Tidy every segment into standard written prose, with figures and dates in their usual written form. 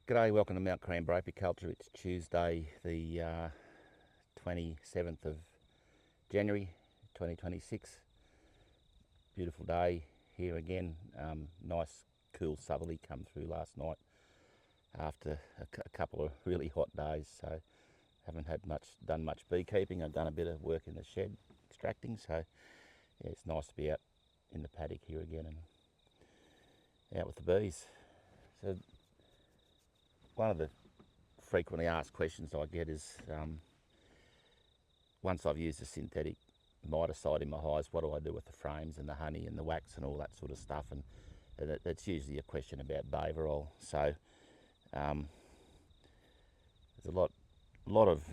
G'day, welcome to Mt.Coramba Apiculture. It's Tuesday, the 27th of January 2026. Beautiful day here again. Nice, cool southerly come through last night after a couple of really hot days. So haven't done much beekeeping. I've done a bit of work in the shed extracting. So yeah, it's nice to be out in the paddock here again and out with the bees. So one of the frequently asked questions I get is, once I've used a synthetic miticide in my hives, what do I do with the frames and the honey and the wax and all that sort of stuff? And that's usually a question about Bayvarol. So there's a lot of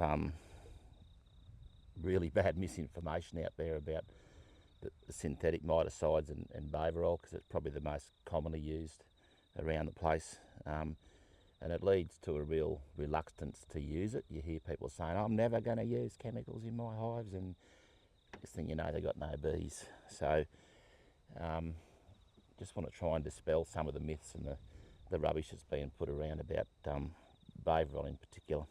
really bad misinformation out there about the synthetic miticides and Bayvarol, because it's probably the most commonly used around the place. And it leads to a real reluctance to use it. You hear people saying, I'm never going to use chemicals in my hives, and next thing you know, they've got no bees. So just want to try and dispel some of the myths and the rubbish that's being put around about Bayvarol in particular.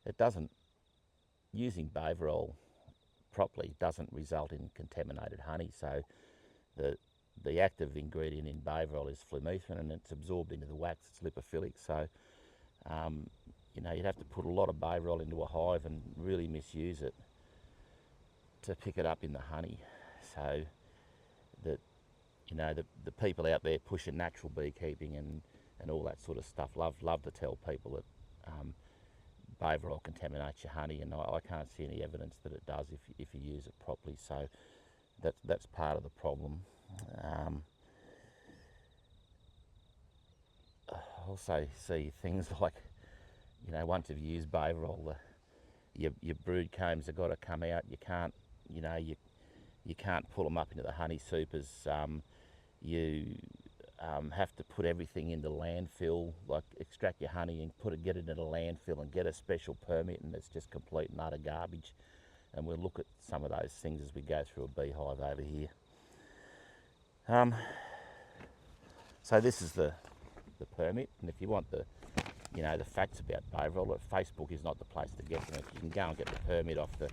It doesn't, using Bayvarol properly doesn't result in contaminated honey. So the active ingredient in Bayvarol is flumethrin, and it's absorbed into the wax. It's lipophilic. So you'd have to put a lot of Bayvarol into a hive and really misuse it to pick it up in the honey. So that the people out there pushing natural beekeeping and all that sort of stuff love to tell people that Bayvarol contaminates your honey, and I can't see any evidence that it does if you use it properly. So that's part of the problem. I also see things like, once you've used Bayvarol, your brood combs have got to come out. You can't, you can't pull them up into the honey supers. You have to put everything into landfill, like extract your honey and get it into landfill and get a special permit, and it's just complete and utter garbage. And we'll look at some of those things as we go through a beehive over here. So this is the permit, and if you want the facts about Bayvarol, Facebook is not the place to get them. You can go and get the permit off the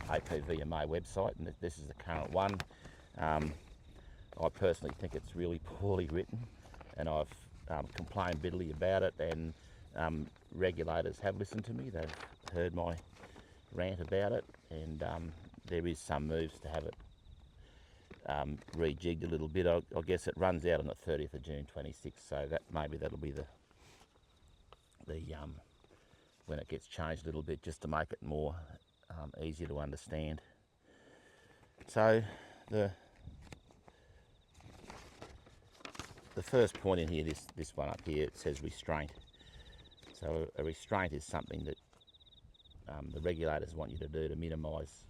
APVMA website, and this is the current one. I personally think it's really poorly written, and I've complained bitterly about it, and regulators have listened to me. They've heard my rant about it, and there is some moves to have it rejigged a little bit. I guess it runs out on the 30th of June 26, so that'll be the when it gets changed a little bit, just to make it more easier to understand. So the first point in here, this one up here, it says restraint. So a restraint is something that the regulators want you to do to minimise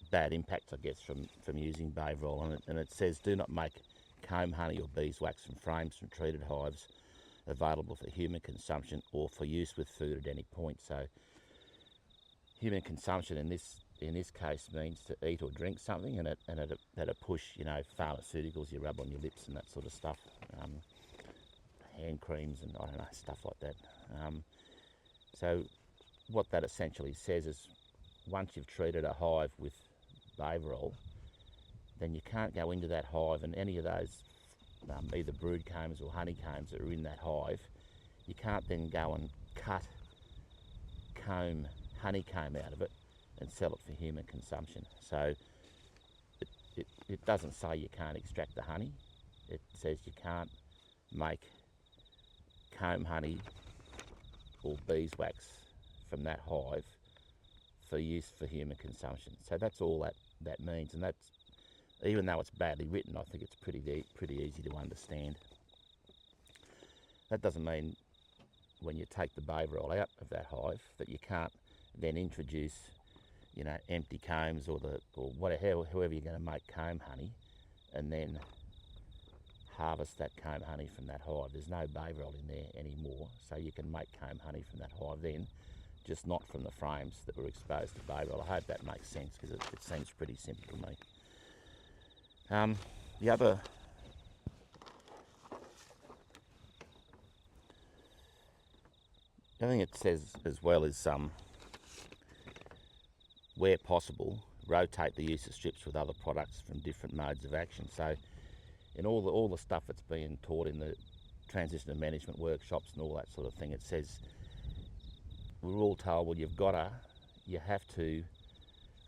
bad impacts, I guess, from using Bayvarol. And it says, do not make comb honey or beeswax from frames from treated hives available for human consumption or for use with food at any point. So human consumption in this case means to eat or drink something, and at a push, pharmaceuticals you rub on your lips and that sort of stuff, hand creams and I don't know, stuff like that. So what that essentially says is, once you've treated a hive with Bayvarol, then you can't go into that hive, and any of those either brood combs or honeycombs that are in that hive, you can't then go and cut honeycomb out of it and sell it for human consumption. So it doesn't say you can't extract the honey. It says you can't make comb honey or beeswax from that hive for use for human consumption. So that's all that means, and that's, even though it's badly written, I think it's pretty easy to understand. That doesn't mean when you take the Bayvarol out of that hive that you can't then introduce, empty combs or whatever, however you're going to make comb honey, and then harvest that comb honey from that hive. There's no Bayvarol in there anymore, so you can make comb honey from that hive then, just not from the frames that were exposed to Bayvarol. I hope that makes sense, because it seems pretty simple to me. The other The other thing it says as well is where possible, rotate the use of strips with other products from different modes of action. So in all the stuff that's being taught in the transition to management workshops and all that sort of thing, it says we're all told, well, you have to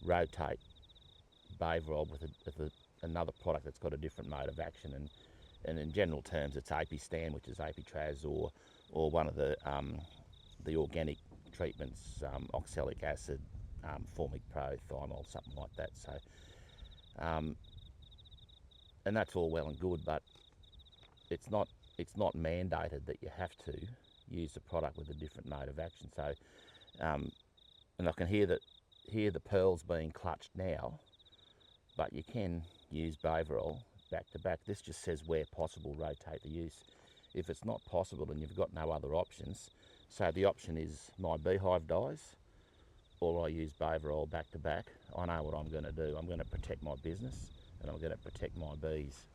rotate Bayvarol with another product that's got a different mode of action, and in general terms, it's Apistan, which is Apitraz, or one of the organic treatments, oxalic acid, Formic Pro, thymol, something like that. So, and that's all well and good, but it's not mandated that you have to use the product with a different mode of action. So, and I can hear the pearls being clutched now, but you can use Bayvarol back to back. This just says where possible, rotate the use. If it's not possible and you've got no other options, so the option is my beehive dies, or I use Bayvarol back to back, I know what I'm going to do. I'm going to protect my business and I'm going to protect my bees.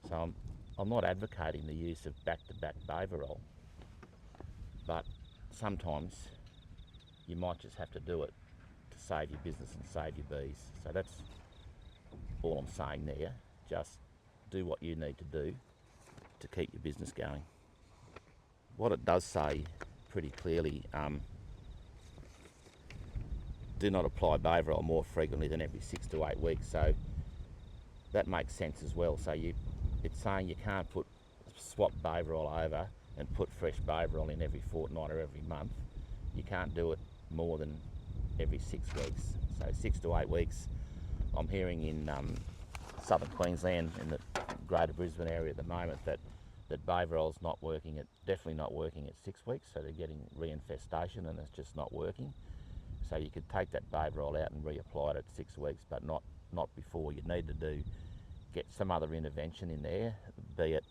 So I'm not advocating the use of back-to-back Bayvarol, but sometimes you might just have to do it to save your business and save your bees. So that's all I'm saying there. Just do what you need to do to keep your business going. What it does say pretty clearly, do not apply Bayvarol more frequently than every 6 to 8 weeks. So that makes sense as well. So it's saying you can't swap Bayvarol over and put fresh Bayvarol in every fortnight or every month. You can't do it more than every 6 weeks. So 6 to 8 weeks. I'm hearing in southern Queensland, in the greater Brisbane area at the moment, that Bayvarol's not working. Definitely not working at 6 weeks. So they're getting reinfestation and it's just not working. So you could take that Bayvarol out and reapply it at 6 weeks, but not before. You need to get some other intervention in there, be it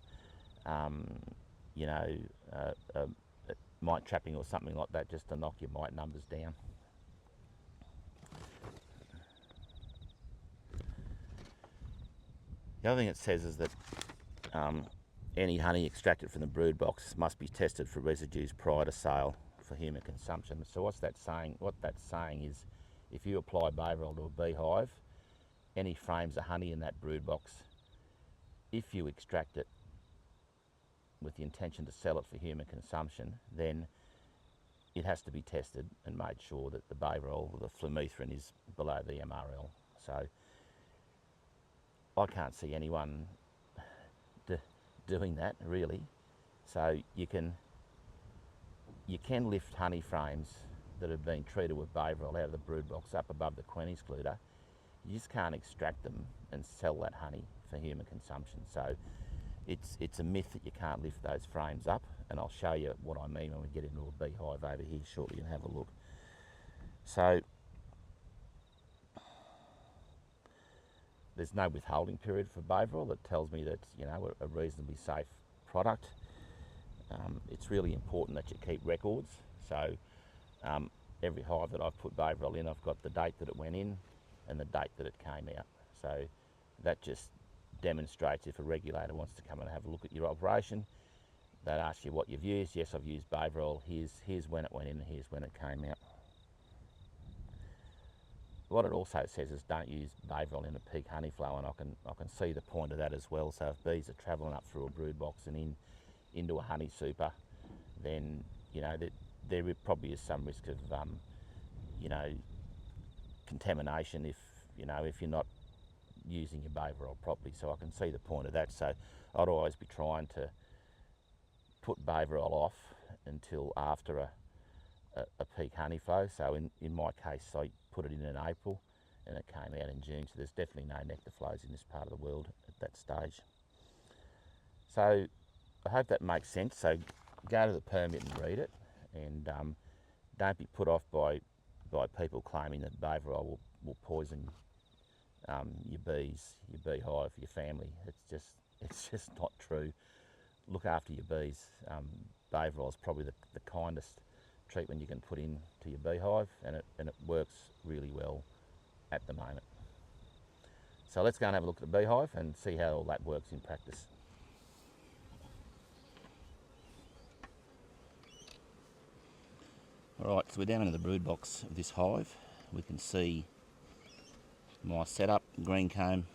mite trapping or something like that, just to knock your mite numbers down. The other thing it says is that any honey extracted from the brood box must be tested for residues prior to sale for human consumption. So what's that saying? What that's saying is, if you apply Bayvarol to a beehive, any frames of honey in that brood box, if you extract it with the intention to sell it for human consumption, then it has to be tested and made sure that the Bayvarol or the flumethrin is below the MRL. So I can't see anyone doing that really. So you can lift honey frames that have been treated with Bayvarol out of the brood box up above the queen excluder. You just can't extract them and sell that honey for human consumption. So it's a myth that you can't lift those frames up, and I'll show you what I mean when we get into a beehive over here shortly and have a look. So there's no withholding period for Bayvarol. That tells me that it's a reasonably safe product. It's really important that you keep records. So every hive that I've put Bayvarol in, I've got the date that it went in and the date that it came out. So that just demonstrates, if a regulator wants to come and have a look at your operation, they'd ask you what you've used. Yes, I've used Bayvarol. Here's when it went in and here's when it came out. What it also says is don't use Bayvarol in a peak honey flow, and I can see the point of that as well. So if bees are travelling up through a brood box and into a honey super, then there probably is some risk of contamination if you're not using your Bayvarol properly. So I can see the point of that. So I'd always be trying to put Bayvarol off until after a peak honey flow. So in my case, I put it in April and it came out in June. So there's definitely no nectar flows in this part of the world at that stage. So I hope that makes sense. So go to the permit and read it, and don't be put off by people claiming that Bayvarol will poison your bees, your beehive, your family. It's just not true. Look after your bees. Bayvarol is probably the kindest treatment you can put into your beehive, and it works really well at the moment. So let's go and have a look at the beehive and see how all that works in practice. Alright, so we're down into the brood box of this hive. We can see my setup, green comb.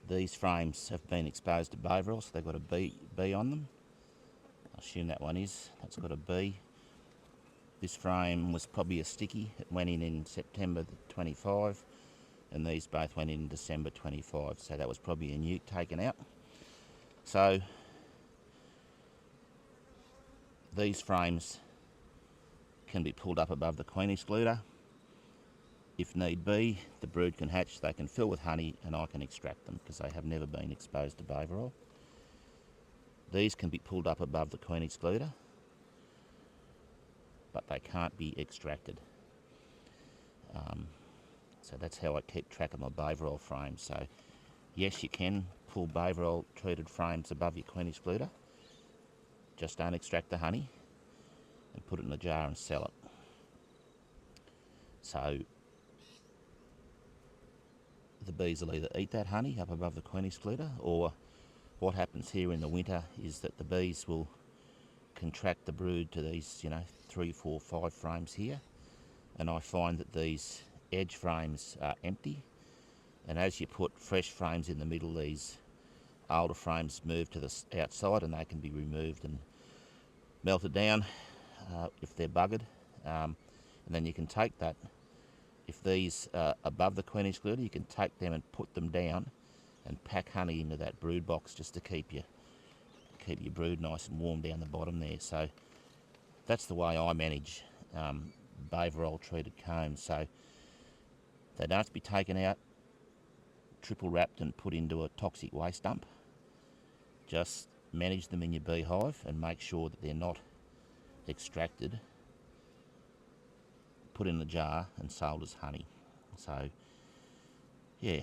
These frames have been exposed to Bayvarol, so they've got a bee on them. I assume that one is. That's got a bee. This frame was probably a sticky. It went in September 25, and these both went in December 25, so that was probably a nuke taken out. So these frames can be pulled up above the queen excluder. If need be, the brood can hatch, they can fill with honey, and I can extract them because they have never been exposed to Bayvarol. These can be pulled up above the queen excluder, but they can't be extracted. So that's how I keep track of my Bayvarol frames. So yes, you can pull Bayvarol treated frames above your queen excluder, just don't extract the honey and put it in a jar and sell it. So the bees will either eat that honey up above the queen excluder, or what happens here in the winter is that the bees will contract the brood to these, 3, 4, 5 frames here, and I find that these edge frames are empty, and as you put fresh frames in the middle, these older frames move to the outside and they can be removed and melted down if they're buggered, and then you can take that. If these are above the queen excluder, you can take them and put them down and pack honey into that brood box just to keep your brood nice and warm down the bottom there. So that's the way I manage Bayvarol treated combs. So they don't have to be taken out, triple wrapped and put into a toxic waste dump. Just manage them in your beehive and make sure that they're not extracted, put in a jar and sold as honey. So yeah,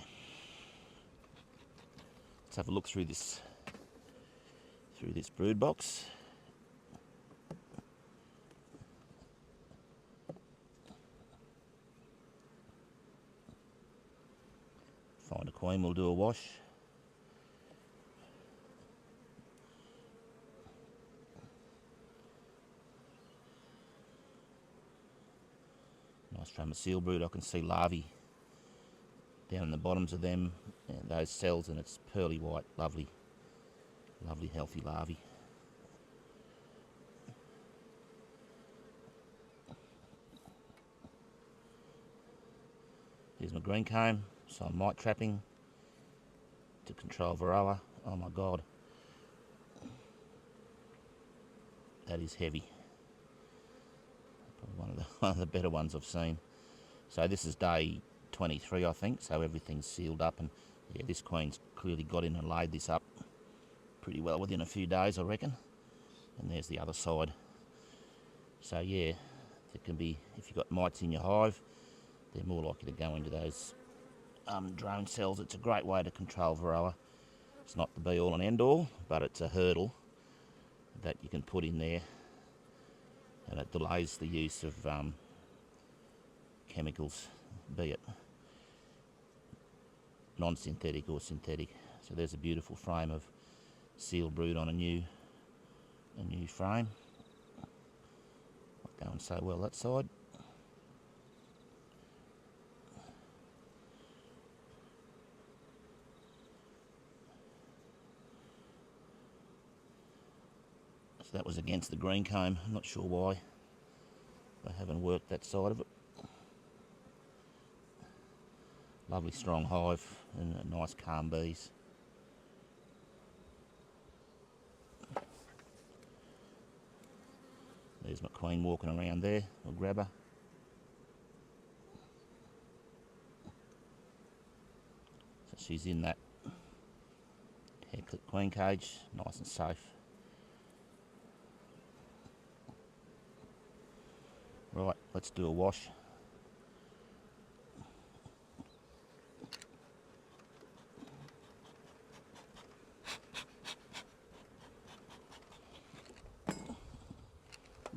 let's have a look through this brood box. Find a queen, we'll do a wash. Nice from a seal brood. I can see larvae down in the bottoms of them, those cells, and it's pearly white, lovely healthy larvae. Here's my green comb, so I'm mite trapping to control Varroa. Oh my god, that is heavy. Probably one of the better ones I've seen. So this is day 23, I think, so everything's sealed up, and yeah, this queen's clearly got in and laid this up pretty well within a few days, I reckon. And there's the other side. So yeah, there can be, if you've got mites in your hive, they're more likely to go into those drone cells. It's a great way to control Varroa. It's not the be all and end all, but it's a hurdle that you can put in there, and it delays the use of chemicals, be it non-synthetic or synthetic. So there's a beautiful frame of sealed brood on a new frame. Not going so well that side. So that was against the green comb. I'm not sure why they haven't worked that side of it. Lovely strong hive and nice calm bees. There's my queen walking around there. I'll grab her. So she's in that hair clip queen cage, nice and safe. Right, let's do a wash.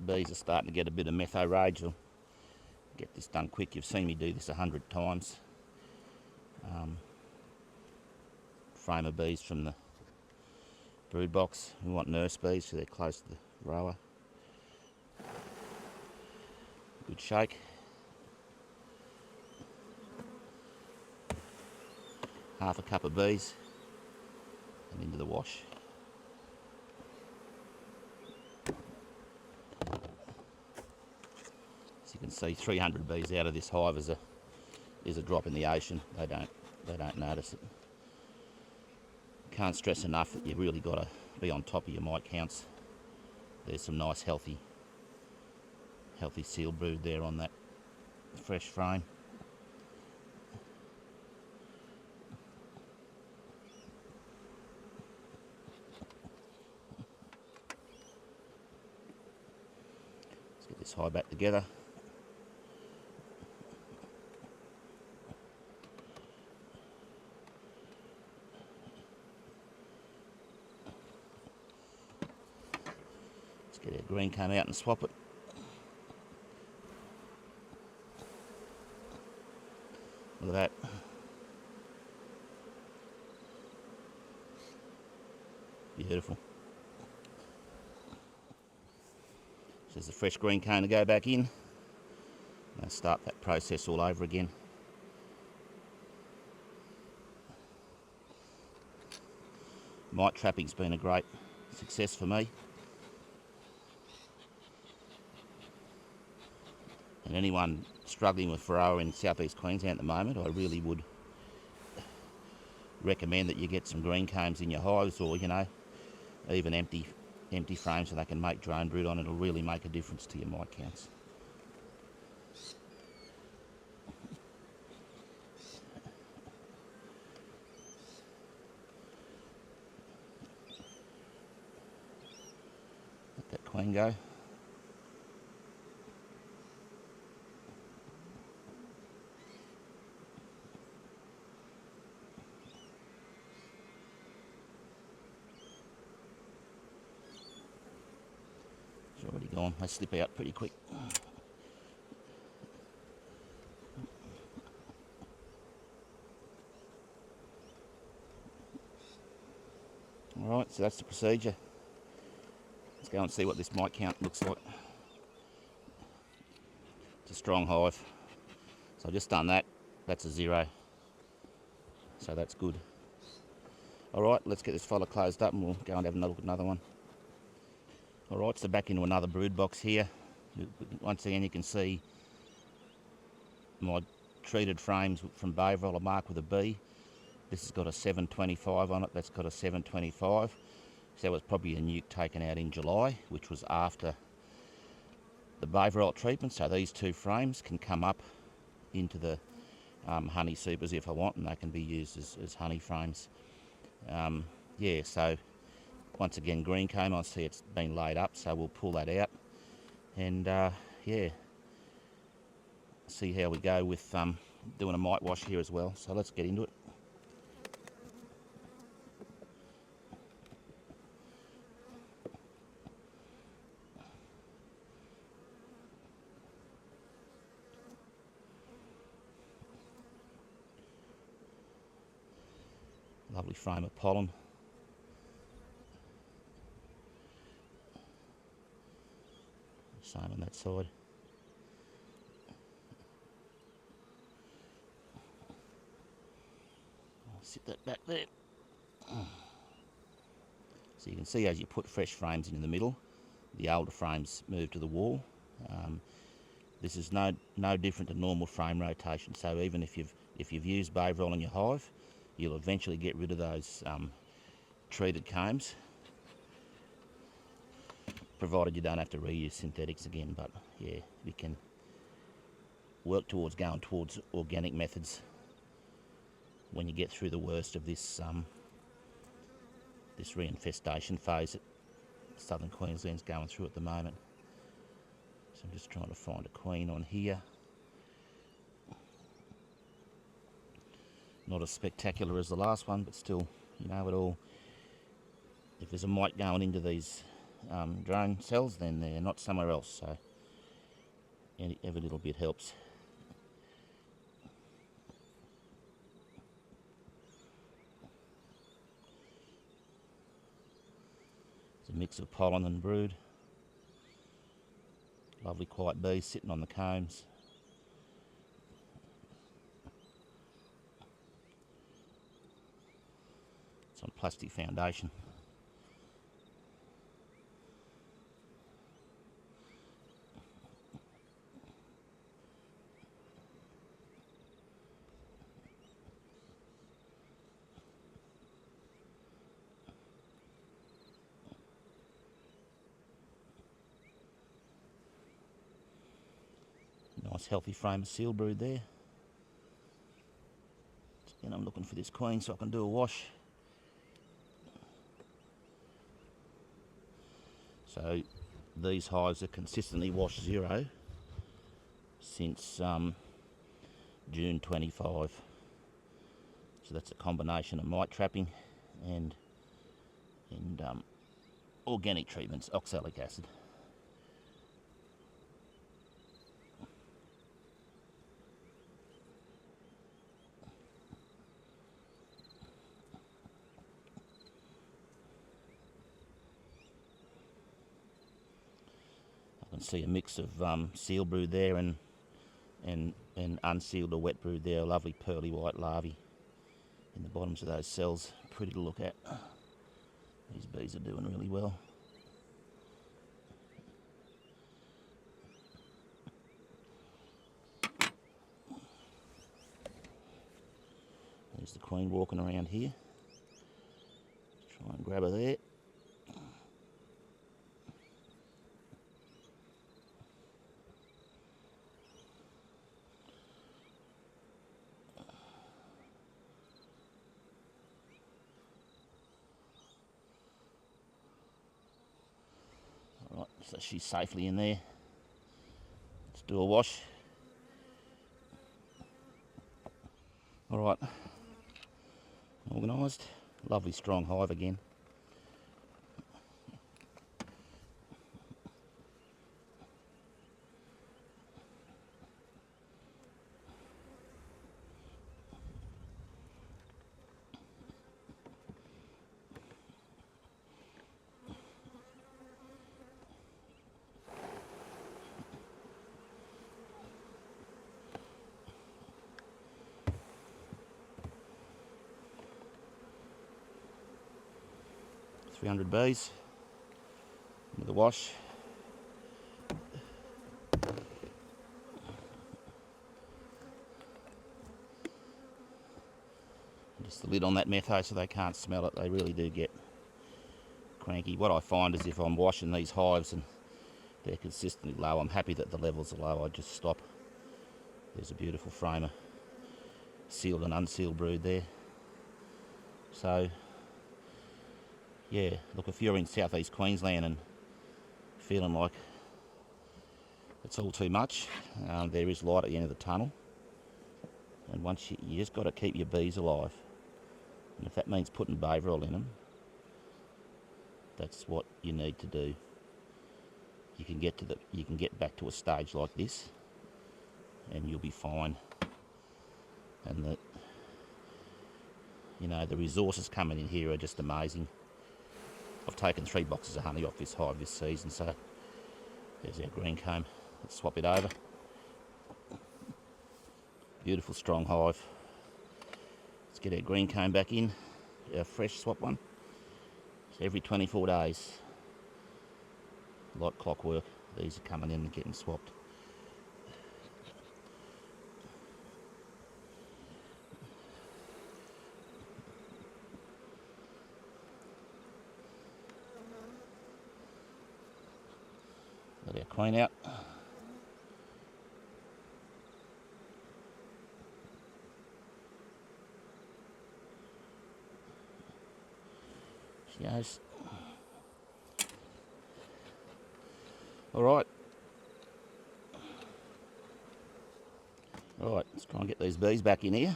Bees are starting to get a bit of metho rage. I'll get this done quick. You've seen me do this 100 times. Frame of bees from the brood box. We want nurse bees so they're close to the Varroa. Good shake. Half a cup of bees and into the wash. As you can see, 300 bees out of this hive is a drop in the ocean. They don't notice it. Can't stress enough that you've really got to be on top of your mite counts. There's some nice healthy seal brood there on that fresh frame. Let's get this hive back together. Let's get our green comb out and swap it. Look at that. Beautiful. So there's the fresh green comb to go back in. Now start that process all over again. Mite trapping's been a great success for me. And anyone struggling with Varroa in southeast Queensland at the moment, I really would recommend that you get some green combs in your hives, or even empty frames so they can make drone brood on. It'll really make a difference to your mite counts. Let that queen go. It's already gone. They slip out pretty quick. Alright, so that's the procedure. Let's go and see what this mite count looks like. It's a strong hive. So I've just done that. That's a 0. So that's good. Alright, let's get this fella closed up and we'll go and have another look at another one. Alright, so back into another brood box here. Once again you can see my treated frames from Bayvarol are marked with a B. This has got a 725 on it, that's got a 725. So that was probably a nuke taken out in July, which was after the Bayvarol treatment. So these two frames can come up into the honey supers if I want, and they can be used as honey frames. Yeah, so once again, green comb, I see it's been laid up, so we'll pull that out and yeah, see how we go with doing a mite wash here as well. So let's get into it. Lovely frame of pollen. Same on that side. I'll sit that back there. So you can see as you put fresh frames in the middle, the older frames move to the wall. This is no different to normal frame rotation. So even if you've used Bayvarol in your hive, you'll eventually get rid of those treated combs, provided you don't have to reuse synthetics again. But yeah, we can work towards going towards organic methods when you get through the worst of this this reinfestation phase that southern Queensland's going through at the moment. So I'm just trying to find a queen on here. Not as spectacular as the last one, but still, you know, it all. If there's a mite going into these drone cells, then they're not somewhere else. So every little bit helps. It's a mix of pollen and brood. Lovely quiet bees sitting on the combs. It's on plastic foundation. Nice healthy frame of seal brood there. And I'm looking for this queen so I can do a wash. So these hives are consistently washed 0 since June 25. So that's a combination of mite trapping and organic treatments, oxalic acid. I can see a mix of seal brood there and unsealed or wet brood there. Lovely pearly white larvae in the bottoms of those cells. Pretty to look at. These bees are doing really well. There's the queen walking around here. Try and grab her there. Alright, so she's safely in there. Let's do a wash. Alright, organised. Lovely strong hive again. $300 bees with a wash. Just the lid on that metho so they can't smell it. They really do get cranky. What I find is if I'm washing these hives and they're consistently low, I'm happy that the levels are low. I just stop. There's a beautiful frame of sealed and unsealed brood there. So yeah, look, if you're in southeast Queensland and feeling like it's all too much, there is light at the end of the tunnel. And once you just got to keep your bees alive. And if that means putting Bayvarol in them, that's what you need to do. You can get back to a stage like this, and you'll be fine. And the resources coming in here are just amazing. I've taken 3 boxes of honey off this hive this season, so there's our green comb. Let's swap it over. Beautiful strong hive. Let's get our green comb back in, our fresh swap one. So every 24 days, like clockwork, these are coming in and getting swapped. Let our queen out. She goes. Alright. Alright, let's try and get these bees back in here.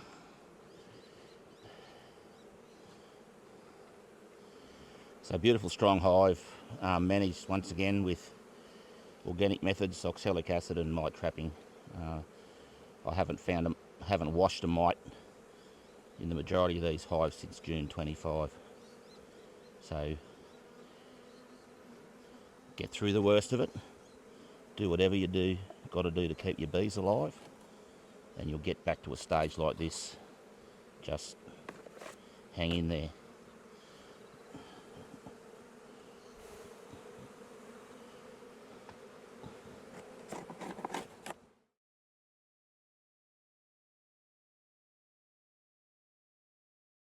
So beautiful strong hive, managed once again with organic methods, oxalic acid and mite trapping. I haven't washed a mite in the majority of these hives since June 25. So get through the worst of it, do whatever you got to do to keep your bees alive, and you'll get back to a stage like this. Just hang in there.